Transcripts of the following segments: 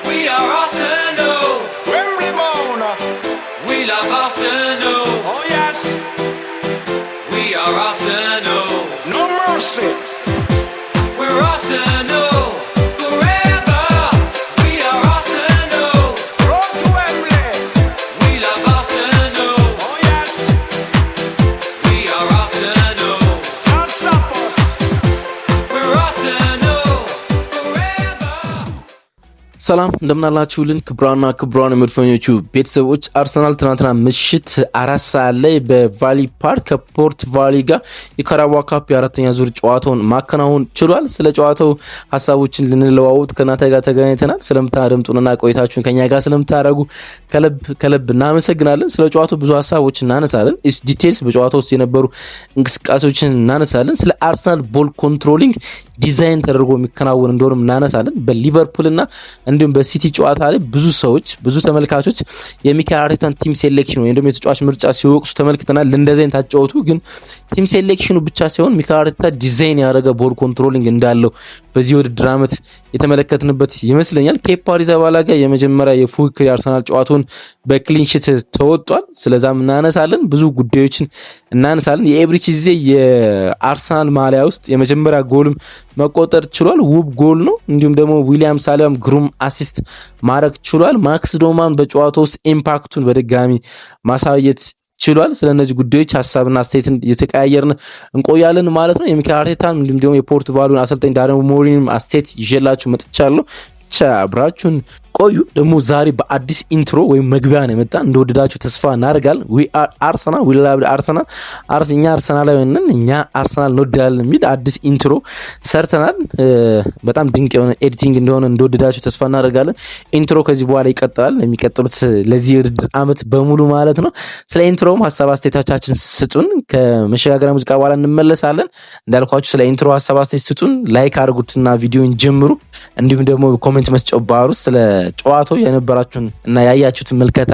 We are Arsenal. Wembley bound. We love Arsenal. Oh yes. We are Arsenal. No mercy. We're Arsenal forever. We are Arsenal. Road to Wembley. We love Arsenal. Oh yes. We are Arsenal. Can't stop us. We're Arsenal forever. ሰላም እንደምናላችሁልን ክብራን የመድፈኞቹ ቤተሰቦች አርሰናል ትናንትና ምሽት 4 ሰዓት ላይ በቫሊ ፓርክ ከፖርት ቫሊ ጋር የካራባኦ ካፕ የአራተኛ ዙር ጨዋታውን ማከናወን ችሏል። ስለ ጨዋታው ሀሳቦችን ልንለዋወጥ ከናንተ ጋር ተገናኝተናል። ስለምታደምጡንና ቆይታችሁን ከኛ ጋር ስለምታደርጉ ከልብ እናመሰግናለን። ስለ ጨዋታው ብዙ ሀሳቦችን እናነሳለን። ዲቴልስ በጨዋታው ውስጥ የነበሩ እንቅስቃሴዎችን እናነሳለን። ስለ አርሰናል ቦል ኮንትሮሊንግ ዲዛይን ተደርጎ የሚከናወን እንደሆነም እናነሳለን። በሊቨርፑልና እንዲሁም በሲቲ ጨዋታ ላይ ብዙ ተመልካቾች የሚካኤል አርቴታን ቲም ሴሌክሽን ወይም ደግሞ የተጫዋች ምርጫ ሲወቅሱ ተመልክተናል። እንደዚህ ታጫወቱ ግን ቲም ሴሌክሽኑ ብቻ ሳይሆን ሚካኤል አርቴታ ዲዛይን ያደረገ ቦል ኮንትሮሊንግ እንዳለው በዚህ ውድድር ዓመት የተመለከትንበት ይመስለኛል። ኬፓ አሪዛባላጋ የመጀመሪያ የፉክክር የአርሰናል ጨዋታውን በክሊንሺት ተወጧል። ስለዛም እናነሳለን። ብዙ ጉዳዮችን እናነሳለን። የኤብሪች ጊዜ የአርሰናል ማሊያ ውስጥ የመጀመሪያ ጎልም መቆጠር ችሏል። ውብ ጎል ነው። እንዲሁም ደግሞ ዊሊያም ሳሊባም ግሩም አሲስት ማድረግ ችሏል። ማክስ ዶማን በጨዋታው ውስጥ ኢምፓክቱን በድጋሚ ማሳየት ችሏል። ስለነዚህ ጉዳዮች ሀሳብና አስተያየትን እየተቀያየርን እንቆያለን ማለት ነው። የሚካኤል አርቴታን እንዲሁም ደግሞ የፖርት ቫሉን አሰልጣኝ ዳሪዮ ሞሪኒም አስተያየት ይዤላችሁ መጥቻለሁ። አብራችሁን ቆዩ። ደግሞ ዛሬ በአዲስ ኢንትሮ ወይም መግቢያ ነው የመጣ እንደወደዳችሁ ተስፋ እናደርጋለን። ዊ አር አርሰናል ዊ ላቭ አርሰናል እኛ አርሰናላውያን ነን፣ እኛ አርሰናል እንወዳለን የሚል አዲስ ኢንትሮ ሰርተናል። በጣም ድንቅ የሆነ ኤዲቲንግ እንደሆነ እንደወደዳችሁ ተስፋ እናደርጋለን። ኢንትሮ ከዚህ በኋላ ይቀጥላል የሚቀጥሉት ለዚህ ውድድር ዓመት በሙሉ ማለት ነው። ስለ ኢንትሮም ሀሳብ አስተያየታችሁን ስጡን። ከመሸጋገሪያ ሙዚቃ በኋላ እንመለሳለን። እንዳልኳችሁ ስለ ኢንትሮ ሀሳብ አስተያየት ስጡን። ላይክ አድርጉትና ቪዲዮን ጀምሩ። እንዲሁም ደግሞ ኮሜንት መስጫው ባሩ ስለ ጨዋታው የነበራችሁን እና ያያችሁትን መልከታ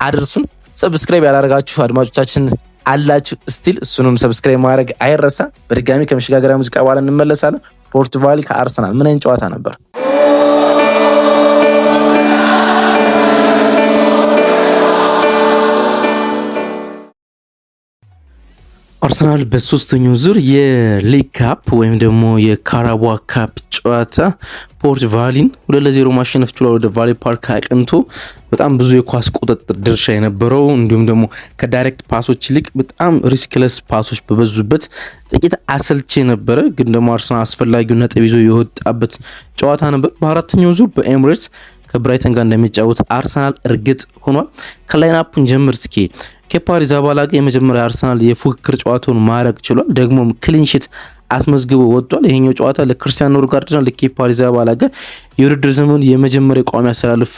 አድርሱን። ሰብስክራይብ ያላደረጋችሁ አድማጮቻችን አላችሁ ስቲል እሱንም ሰብስክራይብ ማድረግ አይረሳ። በድጋሚ ከመሸጋገሪያ ሙዚቃ በኋላ እንመለሳለን። ፖርት ቫሊ ከአርሰናል ምን አይነት ጨዋታ ነበር? አርሰናል በሶስተኛው ዙር የሊግ ካፕ ወይም ደግሞ የካራባኦ ካፕ ጨዋታ ፖርት ቫሊን 2-0 ማሸነፍ ችሏል። ወደ ቫሊ ፓርክ አቅንቶ በጣም ብዙ የኳስ ቁጥጥር ድርሻ የነበረው እንዲሁም ደግሞ ከዳይሬክት ፓሶች ይልቅ በጣም ሪስክለስ ፓሶች በበዙበት ጥቂት አሰልቺ ነበረ። ግን ደግሞ አርሰናል አስፈላጊው ነጥብ ይዞ የወጣበት ጨዋታ ነበር። በአራተኛው ዙር በኤምሬትስ ከብራይተን ጋር እንደሚጫወት አርሰናል እርግጥ ሆኗል። ከላይናፑን ጀምር እስኪ ኬፓ አሪዛባላጋ የመጀመሪያ አርሰናል የፉክክር ጨዋታውን ማድረግ ችሏል። ደግሞ ክሊንሺት አስመዝግቦ ወጥቷል። ይሄኛው ጨዋታ ለክርስቲያን ኖርጋርድና ለኬፓ አሪዛባላጋ የውድድር ዘመኑ የመጀመሪያ ቋሚ አሰላለፍ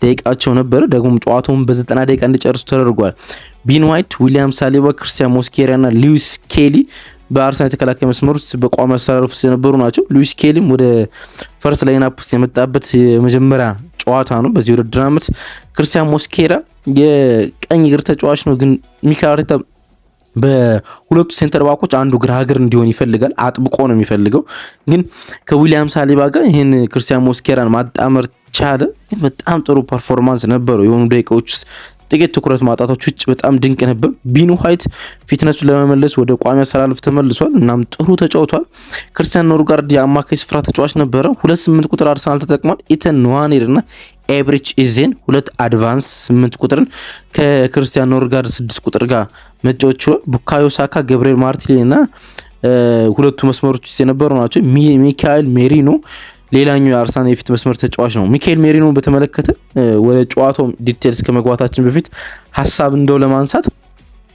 ደቂቃቸው ነበር። ደግሞ ጨዋታውን በ90 ደቂቃ እንዲጨርሱ ተደርጓል። ቢን ዋይት፣ ዊሊያም ሳሊባ፣ ክርስቲያን ሞስኬራና ሉዊስ ስኬሊ በአርሰናል የተከላካይ መስመር ውስጥ በቋሚ አሰላለፍ ውስጥ የነበሩ ናቸው። ሉዊስ ስኬሊም ወደ ፈርስ ላይናፕ ውስጥ የመጣበት የመጀመሪያ ጨዋታ ነው በዚህ ውድድር ዓመት። ክርስቲያን ሞስኬራ የቀኝ እግር ተጫዋች ነው። ግን ሚካኤል አርቴታ በሁለቱ ሴንተር ባኮች አንዱ ግራ እግር እንዲሆን ይፈልጋል። አጥብቆ ነው የሚፈልገው። ግን ከዊሊያም ሳሊባ ጋር ይህን ክርስቲያን ሞስኬራን ማጣመር ቻለ። ግን በጣም ጥሩ ፐርፎርማንስ ነበረው። የሆኑ ደቂቃዎች ውስጥ ጥቂት ትኩረት ማጣቶች ውጭ በጣም ድንቅ ነበር። ቢን ዋይት ፊትነሱን ለመመለስ ወደ ቋሚ አሰላለፍ ተመልሷል። እናም ጥሩ ተጫውቷል። ክርስቲያን ኖርጋርድ የአማካይ ስፍራ ተጫዋች ነበረ። 2-8 ቁጥር አርሰናል ተጠቅሟል። ኢተን ንዋኔር እና ኤብሪች ኢዜን 2 አድቫንስ 8 ቁጥርን ከክርስቲያን ኖርጋርድ 6 ቁጥር ጋር መጫወት ችሏል። ቡካዮ ሳካ፣ ገብርኤል ማርቲኔሊ እና ሁለቱ መስመሮች ውስጥ የነበሩ ናቸው። ሚካኤል ሜሪኖ ሌላኛው የአርሰናል የፊት መስመር ተጫዋች ነው። ሚካኤል ሜሪኖ በተመለከተ ወደ ጨዋታው ዲቴልስ ከመግባታችን በፊት ሀሳብ እንደው ለማንሳት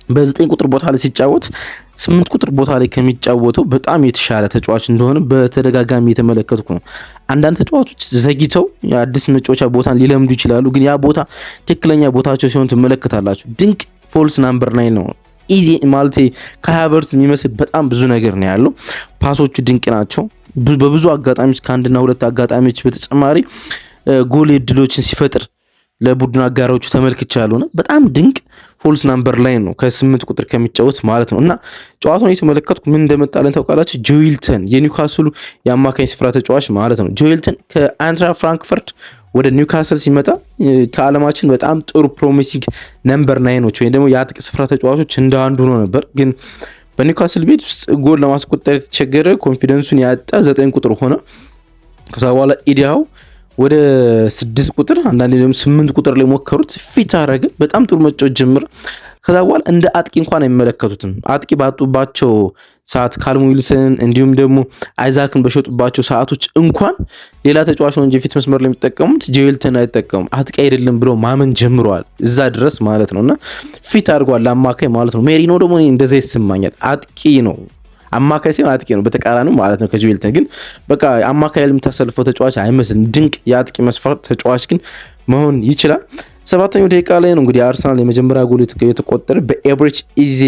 በ9 ቁጥር ቦታ ላይ ሲጫወት 8 ቁጥር ቦታ ላይ ከሚጫወተው በጣም የተሻለ ተጫዋች እንደሆነ በተደጋጋሚ የተመለከትኩ ነው። አንዳንድ ተጫዋቾች ዘግይተው የአዲስ መጫወቻ ቦታን ሊለምዱ ይችላሉ። ግን ያ ቦታ ትክክለኛ ቦታቸው ሲሆን ትመለከታላችሁ። ድንቅ ፎልስ ናምበር 9 ነው። ኢዚ ማለቴ ከሃቨርትዝ የሚመስል በጣም ብዙ ነገር ነው ያለው። ፓሶቹ ድንቅ ናቸው። በብዙ አጋጣሚዎች ከአንድና ሁለት አጋጣሚዎች በተጨማሪ ጎል እድሎችን ሲፈጥር ለቡድን አጋሮቹ ተመልክቻለሁና በጣም ድንቅ ፎልስ ናምበር ላይ ነው ከ8 ቁጥር ከሚጫወት ማለት ነው። እና ጨዋታውን የተመለከትኩ ምን እንደመጣለን ታውቃላችሁ? ጆኤልተን የኒውካስሉ የአማካኝ ስፍራ ተጫዋች ማለት ነው። ጆኤልተን ከአይንትራክት ፍራንክፈርት ወደ ኒውካስል ሲመጣ ከዓለማችን በጣም ጥሩ ፕሮሚሲንግ ነምበር 9ዎች ወይም ደግሞ የአጥቂ ስፍራ ተጫዋቾች እንደ አንዱ ነው ነበር። ግን በኒውካስል ቤት ውስጥ ጎል ለማስቆጠር የተቸገረ ኮንፊደንሱን ያጣ 9 ቁጥር ሆነ። ከዛ በኋላ ኢዲያው ወደ 6 ቁጥር አንዳንዴ ደግሞ 8 ቁጥር ላይ ሞከሩት፣ ፊት አረገ። በጣም ጥሩ መጫወት ጀመረ። ከዛ በኋላ እንደ አጥቂ እንኳን አይመለከቱትም። አጥቂ ባጡባቸው ሰዓት ካልም ዊልሰን እንዲሁም ደግሞ አይዛክን በሸጡባቸው ሰዓቶች እንኳን ሌላ ተጫዋች ነው እንጂ ፊት መስመር ላይ የሚጠቀሙት ጄልተን አይጠቀሙም። አጥቂ አይደለም ብሎ ማመን ጀምረዋል፣ እዛ ድረስ ማለት ነውና ፊት አድርጓል ለአማካይ ማለት ነው። ሜሪኖ ደግሞ እንደዛ ይሰማኛል፣ አጥቂ ነው አማካይ ሲሆን አጥቂ ነው በተቃራኒው ማለት ነው ከጄልተን። ግን በቃ አማካይ ላይ የምታሰልፈው ተጫዋች አይመስልም። ድንቅ የአጥቂ መስፈር ተጫዋች ግን መሆን ይችላል። 7ኛው ደቂቃ ላይ ነው እንግዲህ አርሰናል የመጀመሪያ ጎል የተቆጠረ በኤብሬች ኢዜ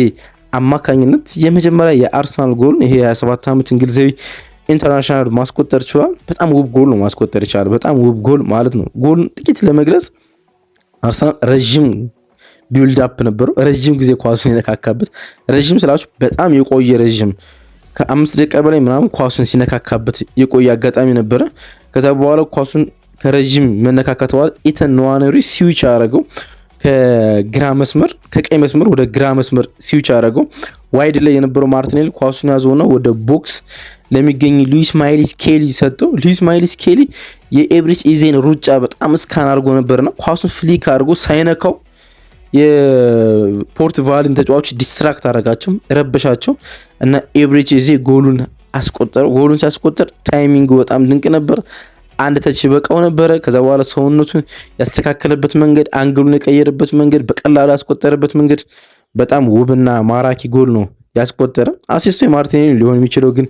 አማካኝነት የመጀመሪያ የአርሰናል ጎል ይሄ 27 ዓመት እንግሊዛዊ ኢንተርናሽናል ማስቆጠር ችሏል። በጣም ውብ ጎል ነው ማስቆጠር ይችላል። በጣም ውብ ጎል ማለት ነው። ጎል ጥቂት ለመግለጽ አርሰናል ረጅም ቢልድ አፕ ነበረው። ረጅም ጊዜ ኳሱን ሲነካካበት፣ ረጅም ስላችሁ በጣም የቆየ ረጅም ከ5 ደቂቃ በላይ ምናምን ኳሱን ሲነካካበት የቆየ አጋጣሚ ነበረ። ከዛ በኋላ ኳሱን ከረጅም መነካካት በኋላ ኢተን ንዋነሪ ስዊች አደረገው ከግራ መስመር ከቀኝ መስመር ወደ ግራ መስመር ስዊች አደረገው። ዋይድ ላይ የነበረው ማርቲኔሊ ኳሱን ያዘውና ወደ ቦክስ ለሚገኝ ሉዊስ ማይልስ ኬሊ ሰጠው። ሉዊስ ማይልስ ኬሊ የኤብሪች ኢዜን ሩጫ በጣም ስካን አድርጎ ነበርና ኳሱን ፍሊክ አድርጎ ሳይነካው የፖርት ቫሊን ተጫዋቾች ዲስትራክት አደረጋቸው፣ ረበሻቸው እና ኤብሪች ኢዜ ጎሉን አስቆጠረ። ጎሉን ሲያስቆጠር ታይሚንግ በጣም ድንቅ ነበር። አንድ ተች በቃው ነበረ። ከዛ በኋላ ሰውነቱን ያስተካከለበት መንገድ፣ አንግሉን የቀየረበት መንገድ፣ በቀላሉ ያስቆጠረበት መንገድ በጣም ውብና ማራኪ ጎል ነው ያስቆጠረ። አሲስቱ የማርቲኔሊ ሊሆን የሚችለው ግን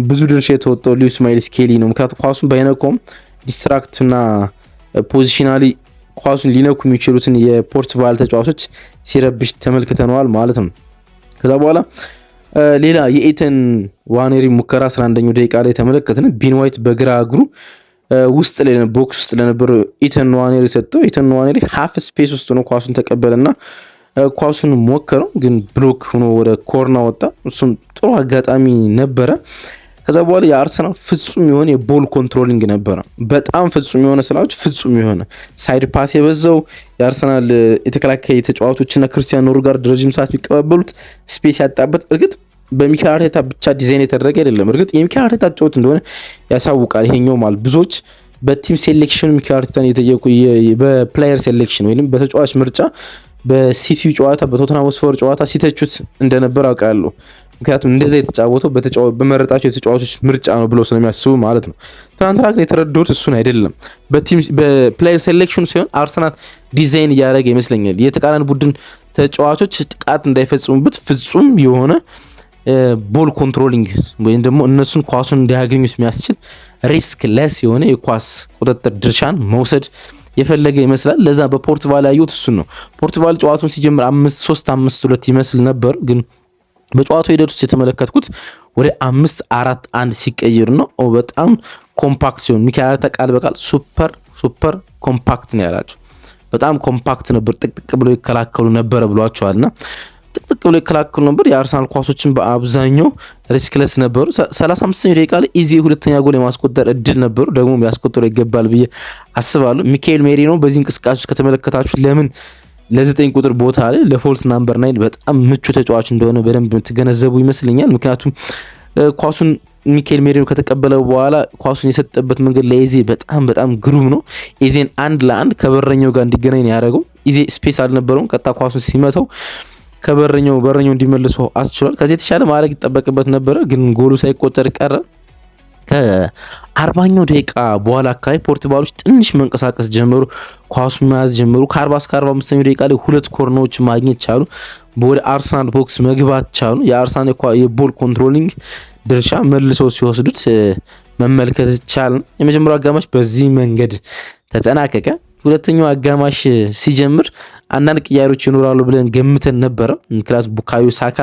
ብዙ ድርሻ የተወጣው ሉዊስ ማይልስ ኬሊ ነው። ምክንያቱም ኳሱን ባይነካውም ዲስትራክትና ፖዚሽናሊ ኳሱን ሊነኩ የሚችሉትን የፖርት ቫል ተጫዋቾች ሲረብሽ ተመልክተነዋል ማለት ነው። ከዛ በኋላ ሌላ የኢተን ዋኔሪ ሙከራ 11ኛው ደቂቃ ላይ ተመለከትን። ቢን ዋይት በግራ እግሩ ውስጥ ላይ ቦክስ ውስጥ ለነበረው ኢተን ንዋኔሪ ሰጠው። ኢተን ንዋኔሪ ሃፍ ስፔስ ውስጥ ነው ኳሱን ተቀበለና ኳሱን ሞከረው፣ ግን ብሎክ ሆኖ ወደ ኮርና ወጣ። እሱም ጥሩ አጋጣሚ ነበረ። ከዛ በኋላ የአርሰናል ፍጹም የሆነ የቦል ኮንትሮሊንግ ነበረ። በጣም ፍጹም የሆነ ስላችሁ ፍጹም የሆነ ሳይድ ፓስ የበዛው የአርሰናል የተከላካይ ተጫዋቾችና ክርስቲያን ኖርጋርድ ረጅም ሰዓት የሚቀባበሉት ስፔስ ያጣበት እርግጥ በሚኬል አርቴታ ብቻ ዲዛይን የተደረገ አይደለም። እርግጥ የሚኬል አርቴታ ጨዋታ እንደሆነ ያሳውቃል። ይሄኛው ማለት ብዙዎች በቲም ሴሌክሽን ሚኬል አርቴታን የተጠየቁ በፕሌየር ሴሌክሽን ወይም በተጫዋች ምርጫ በሲቲ ጨዋታ በቶተንሃም ሆትስፐር ጨዋታ ሲተቹት እንደነበር አውቃለሁ። ምክንያቱም እንደዛ የተጫወተው በመረጣቸው የተጫዋቾች ምርጫ ነው ብለው ስለሚያስቡ ማለት ነው። ትናንትና ግን የተረዱት እሱን አይደለም። በፕሌየር ሴሌክሽን ሲሆን አርሰናል ዲዛይን እያደረገ ይመስለኛል የተቃራኒ ቡድን ተጫዋቾች ጥቃት እንዳይፈጽሙበት ፍጹም የሆነ ቦል ኮንትሮሊንግ ወይም ደግሞ እነሱን ኳሱን እንዲያገኙት የሚያስችል ሪስክ ለስ የሆነ የኳስ ቁጥጥር ድርሻን መውሰድ የፈለገ ይመስላል። ለዛ በፖርቱጋል ያዩት እሱን ነው። ፖርቱጋል ጨዋታውን ሲጀምር 5-3-5-2 ይመስል ነበር፣ ግን በጨዋታው ሂደት ውስጥ የተመለከትኩት ወደ 5-4-1 ሲቀየር ነው። በጣም ኮምፓክት ሲሆን ሚኬል አርቴታ ቃል በቃል ሱፐር ኮምፓክት ነው ያላቸው። በጣም ኮምፓክት ነበር፣ ጥቅጥቅ ብሎ ይከላከሉ ነበር ብሏቸዋልና ጥቅጥቅ ብሎ ይከላከሉ ነበር። የአርሰናል ኳሶችን በአብዛኛው ሪስክለስ ነበሩ። 35ኛው ደቂቃ ላይ ኢዜ ሁለተኛ ጎል የማስቆጠር እድል ነበሩ፣ ደግሞ ያስቆጠሩ ይገባል ብዬ አስባለሁ። ሚካኤል ሜሪኖ በዚህ እንቅስቃሴ ከተመለከታችሁ ለምን ለ9 ቁጥር ቦታ ላይ ለፎልስ ናምበር 9 በጣም ምቹ ተጫዋች እንደሆነ በደንብ የምትገነዘቡ ይመስለኛል። ምክንያቱም ኳሱን ሚካኤል ሜሪኖ ከተቀበለ በኋላ ኳሱን የሰጠበት መንገድ ለኢዜ በጣም ግሩም ነው። ኢዜን 1-1 ከበረኛው ጋር እንዲገናኝ ያደረገው ኢዜ ስፔስ አልነበረውም። ቀጥታ ኳሱን ሲመታው ከበረኛው እንዲመልሰው አስችሏል። ከዚህ የተሻለ ማድረግ ይጠበቅበት ነበረ፣ ግን ጎሉ ሳይቆጠር ቀረ። ከ40ኛው ደቂቃ በኋላ አካባቢ ፖርቱጋሎች ትንሽ መንቀሳቀስ ጀመሩ፣ ኳሱን መያዝ ጀመሩ። ከ40 እስከ 45ኛው ደቂቃ ላይ 2 ኮርነሮች ማግኘት ቻሉ፣ ወደ አርሰናል ቦክስ መግባት ቻሉ። የአርሰናል የቦል ኮንትሮሊንግ ድርሻ መልሰው ሲወስዱት መመልከት ይቻላል። የመጀመሪያው አጋማሽ በዚህ መንገድ ተጠናቀቀ። ሁለተኛው አጋማሽ ሲጀምር አንዳንድ ቅያሬዎች ይኖራሉ ብለን ገምተን ነበረ። ምክንያቱም ቡካዮ ሳካ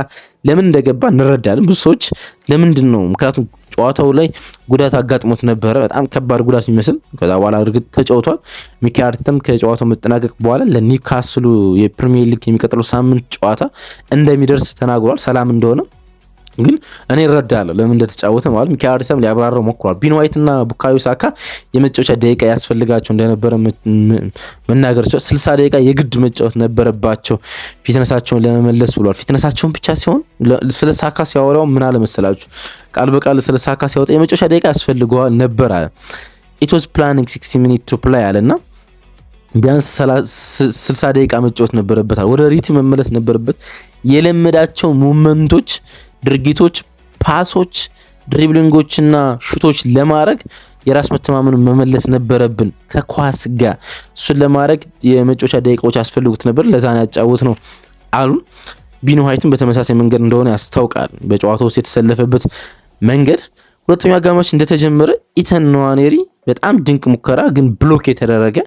ለምን እንደገባ እንረዳለን። ብዙ ሰዎች ለምንድን ነው ምክንያቱም ጨዋታው ላይ ጉዳት አጋጥሞት ነበረ፣ በጣም ከባድ ጉዳት የሚመስል። ከዛ በኋላ እርግጥ ተጫውቷል። ሚኬል አርቴታም ከጨዋታው መጠናቀቅ በኋላ ለኒውካስሉ የፕሪሚየር ሊግ የሚቀጥለው ሳምንት ጨዋታ እንደሚደርስ ተናግሯል፣ ሰላም እንደሆነ። ግን እኔ እረዳለሁ ለምን እንደተጫወተ ማለት ሚካኤል አርቴታም ሊያብራራው ሞክሯል። ቤን ዋይት እና ቡካዮ ሳካ የመጫወቻ ደቂቃ ያስፈልጋቸው እንደነበረ መናገር ይችላል። 60 ደቂቃ የግድ መጫወት ነበረባቸው ፊትነሳቸውን ለመመለስ ብሏል። ፊትነሳቸውን ብቻ ሲሆን ስለ ሳካ ሲያወራው ምን አለ መሰላችሁ? ቃል በቃል ስለ ሳካ ሲያወጣ የመጫወቻ ደቂቃ ያስፈልገዋል ነበር አለ። ኢት ዋዝ ፕላኒንግ 60 ሚኒት ቱ ፕላይ አለና ቢያንስ 60 ደቂቃ መጫወት ነበረበት። ወደ ሪትም መመለስ ነበረበት። የለመዳቸው ሙቭመንቶች፣ ድርጊቶች፣ ፓሶች፣ ድሪብሊንጎችና ሹቶች ለማድረግ የራስ መተማመኑን መመለስ ነበረብን ከኳስ ጋር። እሱን ለማድረግ የመጫወቻ ደቂቃዎች ያስፈልጉት ነበር። ለዛ ነው ያጫወት ነው አሉን። ቤን ዋይትም በተመሳሳይ መንገድ እንደሆነ ያስታውቃል። በጨዋታው ውስጥ የተሰለፈበት መንገድ ሁለተኛው አጋማሽ እንደተጀመረ ኢተን ንዋኔሪ በጣም ድንቅ ሙከራ ግን ብሎክ የተደረገ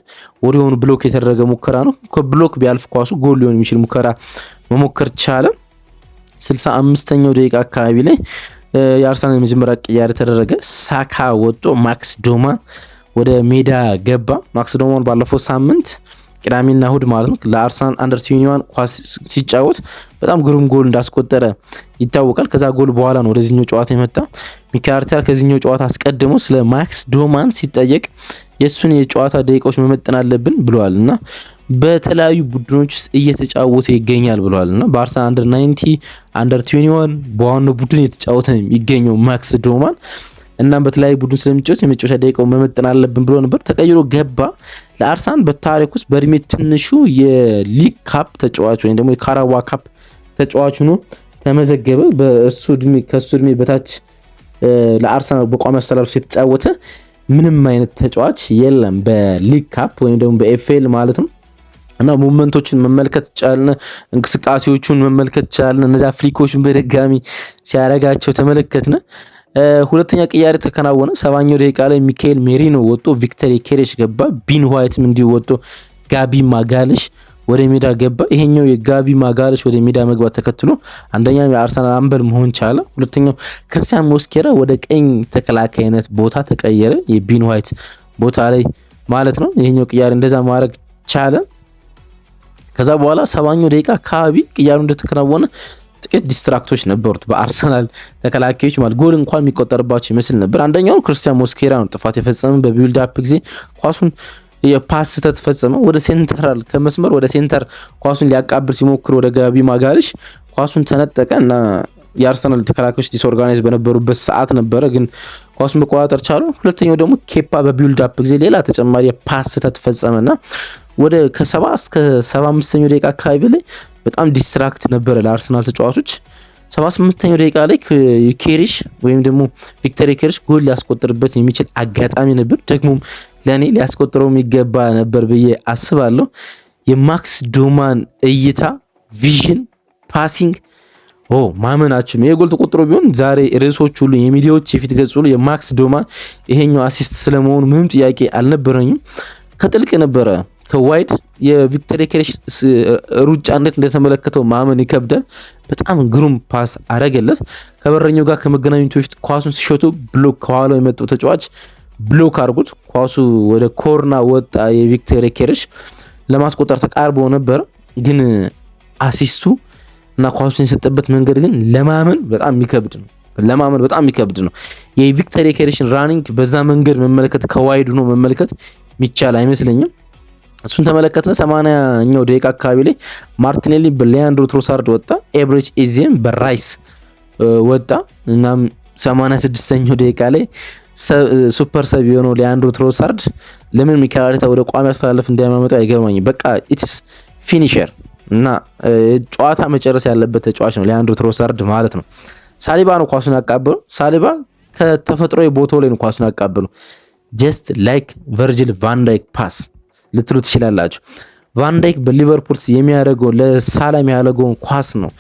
ወዲያውኑ ብሎክ የተደረገ ሙከራ ነው። ከብሎክ ቢያልፍ ኳሱ ጎል ሊሆን የሚችል ሙከራ መሞከር ቻለ። 65ኛው ደቂቃ አካባቢ ላይ የአርሰናል የመጀመሪያ ቅያሬ ተደረገ። ሳካ ወጦ ማክስ ዶማን ወደ ሜዳ ገባ። ማክስ ዶማን ባለፈው ሳምንት ቅዳሜና እሁድ ማለት ነው ለአርሰናል አንደር 21 ኳስ ሲጫወት በጣም ግሩም ጎል እንዳስቆጠረ ይታወቃል። ከዛ ጎል በኋላ ነው ወደዚህኛው ጨዋታ የመጣ። ሚካኤል አርቴታ ከዚህኛው ጨዋታ አስቀድሞ ስለ ማክስ ዶማን ሲጠየቅ የሱን የጨዋታ ደቂቃዎች መመጠን አለብን ብለዋል እና በተለያዩ ቡድኖች ውስጥ እየተጫወተ ይገኛል ብለዋል እና በአርሰናል አንደር 90 አንደር 21 በዋናው ቡድን እየተጫወተ የሚገኘው ማክስ ዶማን እናም በተለያዩ ቡድን ስለሚጫወት የመጫወቻ ደቂቃው መመጠን አለብን ብሎ ነበር። ተቀይሮ ገባ። ለአርሰናል በታሪክ ውስጥ በእድሜ ትንሹ የሊግ ካፕ ተጫዋች ወይም ደግሞ የካራባ ካፕ ተጫዋች ሆኖ ተመዘገበ። በእሱ እድሜ ከሱ እድሜ በታች ለአርሰናል በቋሚ አስተላለፍ የተጫወተ ምንም አይነት ተጫዋች የለም በሊግ ካፕ ወይም ደግሞ በኤፍኤል ማለት ነው። እና ሙቭመንቶችን መመልከት ቻልን፣ እንቅስቃሴዎቹን መመልከት ቻልን። እነዚያ ፍሊኮችን በድጋሚ ሲያረጋቸው ተመለከትን። ሁለተኛ ቅያሬ ተከናወነ። 70ኛው ደቂቃ ላይ ሚካኤል ሜሪኖ ወጥቶ ቪክተር ኬሬሽ ገባ። ቤን ዋይትም እንዲሁ ወጥቶ ጋቢ ማጋለሽ ወደ ሜዳ ገባ። ይሄኛው የጋቢ ማጋለሽ ወደ ሜዳ መግባት ተከትሎ አንደኛው የአርሰናል አምበል መሆን ቻለ። ሁለተኛው ክርስቲያን ሞስኬራ ወደ ቀኝ ተከላካይነት ቦታ ተቀየረ፣ የቤን ዋይት ቦታ ላይ ማለት ነው። ይሄኛው ቅያሬ እንደዛ ማድረግ ቻለ። ከዛ በኋላ 70ኛው ደቂቃ አካባቢ ቅያሬው እንደተከናወነ ጥቂት ዲስትራክቶች ነበሩት በአርሰናል ተከላካዮች ማለት ጎል እንኳን የሚቆጠርባቸው ይመስል ነበር። አንደኛው ክርስቲያን ሞስኬራ ነው ጥፋት የፈጸመ። በቢልድ አፕ ጊዜ ኳሱን የፓስ ስህተት ፈጸመ። ወደ ሴንተራል ከመስመር ወደ ሴንተር ኳሱን ሊያቃብል ሲሞክር ወደ ጋቢ ማጋለሽ ኳሱን ተነጠቀ እና የአርሰናል ተከላካዮች ዲስኦርጋናይዝ በነበሩበት ሰዓት ነበረ፣ ግን ኳሱን መቆጣጠር ቻሉ። ሁለተኛው ደግሞ ኬፓ በቢልድ አፕ ጊዜ ሌላ ተጨማሪ የፓስ ስህተት ፈጸመና ወደ ከ70 እስከ 75ኛው ደቂቃ አካባቢ ላይ በጣም ዲስትራክት ነበረ ለአርሰናል ተጫዋቾች። 78ኛው ደቂቃ ላይ ኬሪሽ ወይም ደግሞ ቪክተር ኬሪሽ ጎል ሊያስቆጥርበት የሚችል አጋጣሚ ነበር። ደግሞም ለእኔ ሊያስቆጥረው የሚገባ ነበር ብዬ አስባለሁ። የማክስ ዶማን እይታ፣ ቪዥን፣ ፓሲንግ ማመናችሁም ይሄ ጎል ተቆጥሮ ቢሆን ዛሬ ርዕሶች ሁሉ የሚዲያዎች የፊት ገጽ ሁሉ የማክስ ዶማን ይሄኛው አሲስት ስለመሆኑ ምንም ጥያቄ አልነበረኝም። ከጥልቅ ነበረ ከዋይድ የቪክተር ኬሬሽ ሩጫ እንዴት እንደተመለከተው ማመን ይከብዳል። በጣም ግሩም ፓስ አረገለት። ከበረኛው ጋር ከመገናኘቱ በፊት ኳሱን ሲሾቱ ብሎክ ከኋላው የመጣው ተጫዋች ብሎክ አድርጉት። ኳሱ ወደ ኮርና ወጣ። የቪክተር ኬሬሽ ለማስቆጠር ተቃርቦ ነበር፣ ግን አሲስቱ እና ኳሱን የሰጠበት መንገድ ግን ለማመን በጣም የሚከብድ ነው። የቪክተር ኬሬሽን ራኒንግ በዛ መንገድ መመልከት ከዋይድ ሆኖ መመልከት የሚቻል አይመስለኝም። እሱን ተመለከትን። 80ኛው ደቂቃ አካባቢ ላይ ማርቲኔሊ በሊያንድሮ ትሮሳርድ ወጣ። ኤብሬች ኢዜም በራይስ ወጣ። እናም 86ኛው ደቂቃ ላይ ሱፐር ሰብ የሆነው ሊያንድሮ ትሮሳርድ ለምን ሚካኤል አርቴታ ወደ ቋሚ አስተላለፍ እንዳያመጣው አይገባኝም። በቃ ኢትስ ፊኒሸር እና ጨዋታ መጨረስ ያለበት ተጫዋች ነው ሊያንድሮ ትሮሳርድ ማለት ነው። ሳሊባ ነው ኳሱን ያቃበሉ። ሳሊባ ከተፈጥሮ ቦታው ላይ ነው ኳሱን ያቃበሉ። ጀስት ላይክ ቨርጂል ቫን ዳይክ ፓስ ልትሉ ትችላላችሁ። ቫን ዳይክ በሊቨርፑል የሚያደርገው ለሳላ የሚያደርገውን ኳስ ነው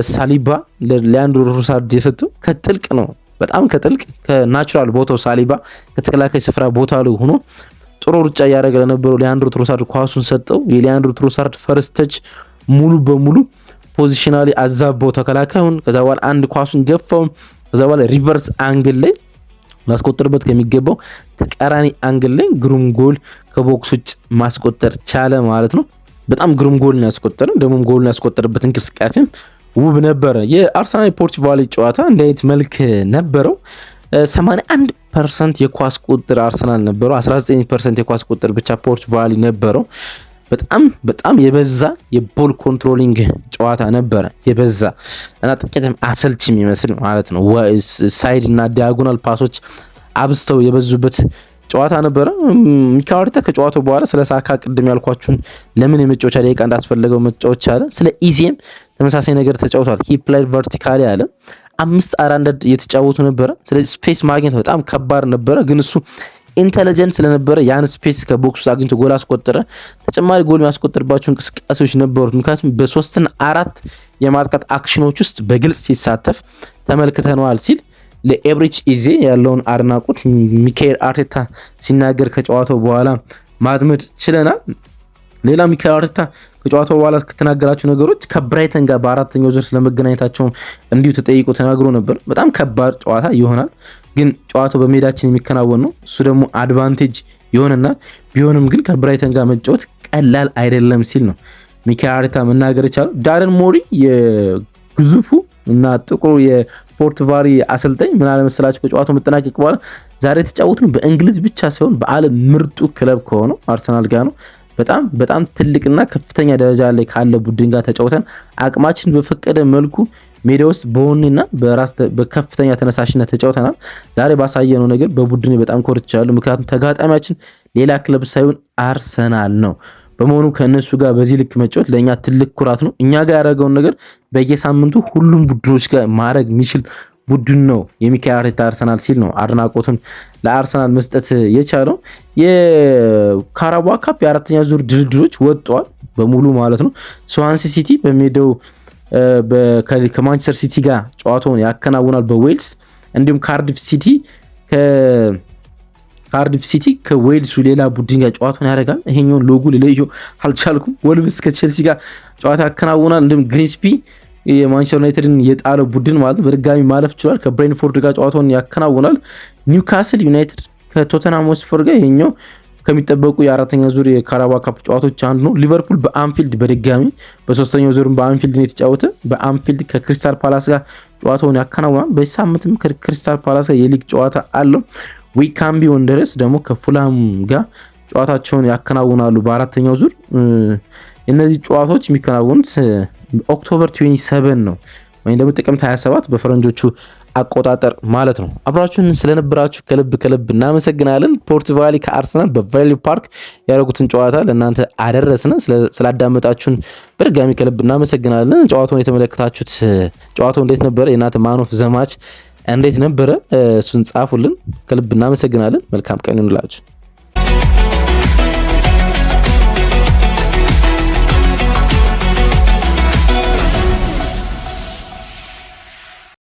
ሳሊባ ለሊያንድሮ ትሮሳርድ የሰጠው። ከጥልቅ ነው፣ በጣም ከጥልቅ ከናቹራል ቦታው ሳሊባ ከተከላካይ ስፍራ ቦታ ላይ ሆኖ ጥሩ ሩጫ እያደረገ ለነበረው ሊያንድሮ ትሮሳርድ ኳሱን ሰጠው። የሊያንድሮ ትሮሳርድ ፈርስት ተች ሙሉ በሙሉ ፖዚሽናሊ አዛባው ተከላካዩን። ከዛ በኋላ አንድ ኳሱን ገፋው። ከዛ በኋላ ሪቨርስ አንግል ላይ ማስቆጠርበት ከሚገባው ተቃራኒ አንግል ላይ ግሩም ጎል ከቦክስ ውጭ ማስቆጠር ቻለ ማለት ነው። በጣም ግሩም ጎል ነው ያስቆጠረው። ደግሞ ጎል ነው ያስቆጠረበት እንቅስቃሴም ውብ ነበረ። የአርሰናል ፖርት ቫሊ ጨዋታ እንዲህ አይነት መልክ ነበረው። 81% የኳስ ቁጥር አርሰናል ነበረው። 19% የኳስ ቁጥር ብቻ ፖርት ቫሊ ነበረው። በጣም የበዛ የቦል ኮንትሮሊንግ ጨዋታ ነበረ። የበዛ እና ጥቂትም አሰልቺ የሚመስል ማለት ነው። ሳይድ እና ዲያጎናል ፓሶች አብስተው የበዙበት ጨዋታ ነበረ። ሚካኤል አርቴታ ከጨዋታው በኋላ ስለ ሳካ ቅድም ያልኳችሁን ለምን የመጫወቻ ደቂቃ እንዳስፈለገው መጫወቻ አለ። ስለ ኢዜም ተመሳሳይ ነገር ተጫውቷል። ሂ ፕሌይድ ቨርቲካሊ አለ። 5-4 እየተጫወቱ ነበረ። ስለዚህ ስፔስ ማግኘት በጣም ከባድ ነበረ፣ ግን እሱ ኢንተለጀንት ስለነበረ ያን ስፔስ ከቦክስ ውስጥ አግኝቶ ጎል አስቆጠረ። ተጨማሪ ጎል የሚያስቆጥርባቸው እንቅስቃሴዎች ነበሩት፣ ምክንያቱም በ3-4 የማጥቃት አክሽኖች ውስጥ በግልጽ ሲሳተፍ ተመልክተነዋል ሲል ለኤብሪች ኢዜ ያለውን አድናቆት ሚካኤል አርቴታ ሲናገር ከጨዋታው በኋላ ማድመጥ ችለናል። ሌላ ሚካኤል አርቴታ ከጨዋታው በኋላ ከተናገራቸው ነገሮች ከብራይተን ጋር በአራተኛው ዙር ስለመገናኘታቸው እንዲሁ ተጠይቆ ተናግሮ ነበር። በጣም ከባድ ጨዋታ ይሆናል፣ ግን ጨዋታው በሜዳችን የሚከናወን ነው። እሱ ደግሞ አድቫንቴጅ ይሆንናል። ቢሆንም ግን ከብራይተን ጋር መጫወት ቀላል አይደለም ሲል ነው ሚካኤል አርቴታ መናገር የቻለው። ዳረን ሞሪ የግዙፉ እና ጥቁሩ የፖርት ቫሊ አሰልጣኝ ምን አለ መሰላችሁ ከጨዋታው መጠናቀቅ በኋላ ዛሬ የተጫወትነው በእንግሊዝ ብቻ ሳይሆን በዓለም ምርጡ ክለብ ከሆነው አርሰናል ጋር ነው። በጣም ትልቅና ከፍተኛ ደረጃ ላይ ካለ ቡድን ጋር ተጫውተን አቅማችን በፈቀደ መልኩ ሜዳ ውስጥ በወኔና በከፍተኛ ተነሳሽነት ተጫውተናል። ዛሬ ባሳየነው ነገር በቡድኔ በጣም ኮርቻለሁ፣ ምክንያቱም ተጋጣሚያችን ሌላ ክለብ ሳይሆን አርሰናል ነው። በመሆኑ ከእነሱ ጋር በዚህ ልክ መጫወት ለእኛ ትልቅ ኩራት ነው። እኛ ጋር ያደረገውን ነገር በየሳምንቱ ሁሉም ቡድኖች ጋር ማድረግ የሚችል ቡድን ነው የሚካኤል አርቴታ አርሰናል ሲል ነው አድናቆቱን ለአርሰናል መስጠት የቻለው። የካራባ ካፕ የአራተኛ ዙር ድርድሮች ወጥተዋል በሙሉ ማለት ነው። ስዋንሲ ሲቲ በሜዳው ከማንቸስተር ሲቲ ጋር ጨዋታውን ያከናውናል በዌልስ። እንዲሁም ካርዲፍ ሲቲ ከዌልሱ ሌላ ቡድን ጋር ጨዋታውን ያደርጋል። ይሄኛውን ሎጎ ልለየው አልቻልኩም። ወልቭስ ከቼልሲ ጋር ጨዋታ ያከናውናል። እንዲሁም ግሪንስቢ የማንቸስተር ዩናይትድን የጣለው ቡድን ማለት ነው በድጋሚ ማለፍ ችሏል። ከብሬንፎርድ ጋር ጨዋታውን ያከናውናል። ኒውካስል ዩናይትድ ከቶተንሃም ሆትስፐር ጋር ይሄኛው ከሚጠበቁ የአራተኛ ዙር የካራባ ካፕ ጨዋታዎች አንዱ ነው። ሊቨርፑል በአንፊልድ በድጋሚ በሶስተኛው ዙርም በአንፊልድ ነው የተጫወተ። በአንፊልድ ከክሪስታል ፓላስ ጋር ጨዋታውን ያከናውናል። በዚህ ሳምንትም ከክሪስታል ፓላስ ጋር የሊግ ጨዋታ አለው። ዊካምቢ ወንደረስ ደግሞ ከፉላም ጋር ጨዋታቸውን ያከናውናሉ በአራተኛው ዙር። እነዚህ ጨዋታዎች የሚከናወኑት ኦክቶበር 27 ነው ወይም ደግሞ ጥቅምት 27 በፈረንጆቹ አቆጣጠር ማለት ነው። አብራችሁን ስለነበራችሁ ከልብ እናመሰግናለን። ፖርት ቫሊ ከአርሰናል በቫሊ ፓርክ ያደረጉትን ጨዋታ ለእናንተ አደረስን። ስላዳመጣችሁን በድጋሚ ከልብ እናመሰግናለን። ጨዋታውን የተመለከታችሁት ጨዋታው እንዴት ነበረ? የእናንተ ማን ኦፍ ዘ ማች እንዴት ነበረ? እሱን ጻፉልን። ከልብ እናመሰግናለን። መልካም ቀን ይሁንላችሁ።